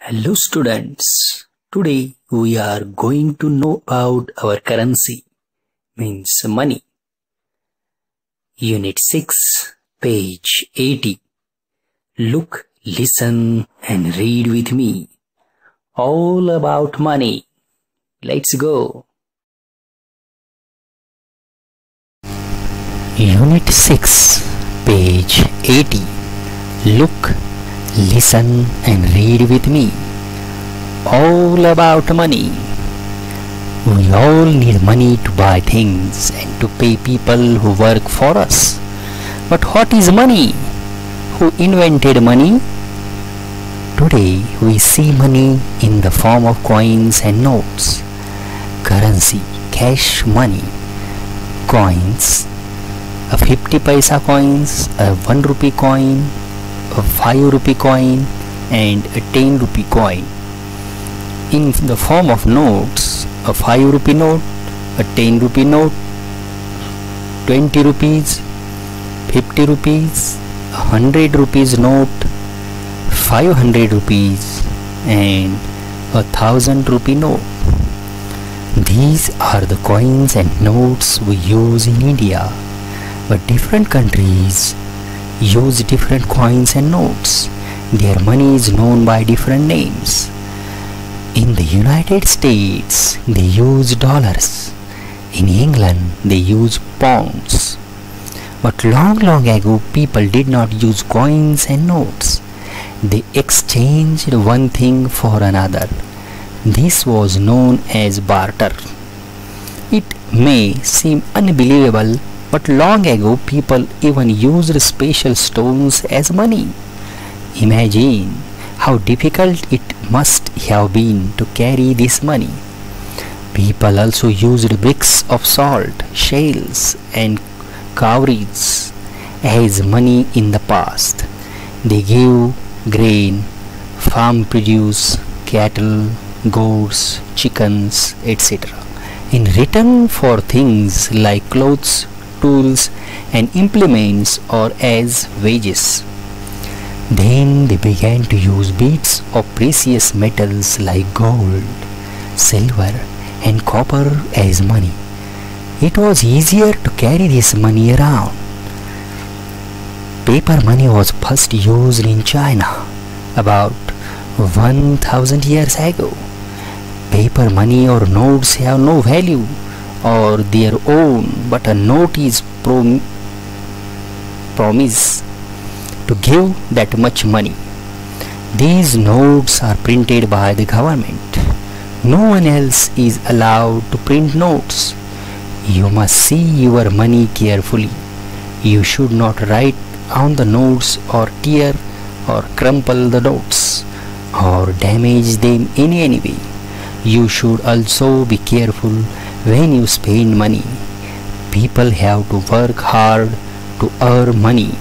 Hello students, today we are going to know about our currency, means money. Unit 6, page 80. Look, listen and read with me. All about money. Let's go. Unit 6, page 80. Look, listen and read with me. All about money. We all need money to buy things and to pay people who work for us. But what is money? Who invented money? Today we see money in the form of coins and notes. Currency, cash money. Coins, a 50 paisa coins, a 1 rupee coin, a 5 rupee coin and a 10 rupee coin. In the form of notes, a 5 rupee note, a 10 rupee note, 20 rupees, 50 rupees, 100 rupees note, 500 rupees and 1000 rupee note. These are the coins and notes we use in India, but different countries use different coins and notes. Their money is known by different names. In the United States, they use dollars. In England, they use pounds. But long ago, people did not use coins and notes. They exchanged one thing for another. This was known as barter. It may seem unbelievable, but long ago people even used special stones as money. Imagine how difficult it must have been to carry this money. People also used bricks of salt, shells and cowries as money in the past. They gave grain, farm produce, cattle, goats, chickens, etc. in return for things like clothes, tools and implements or as wages. Then they began to use beads of precious metals like gold, silver and copper as money. It was easier to carry this money around. Paper money was first used in China about 1000 years ago. Paper money or notes have no value or their own, but a note is promise to give that much money. These notes are printed by the government. No one else is allowed to print notes. You must see your money carefully. You should not write on the notes or tear or crumple the notes or damage them in any way. You should also be careful when you spend money. People have to work hard to earn money.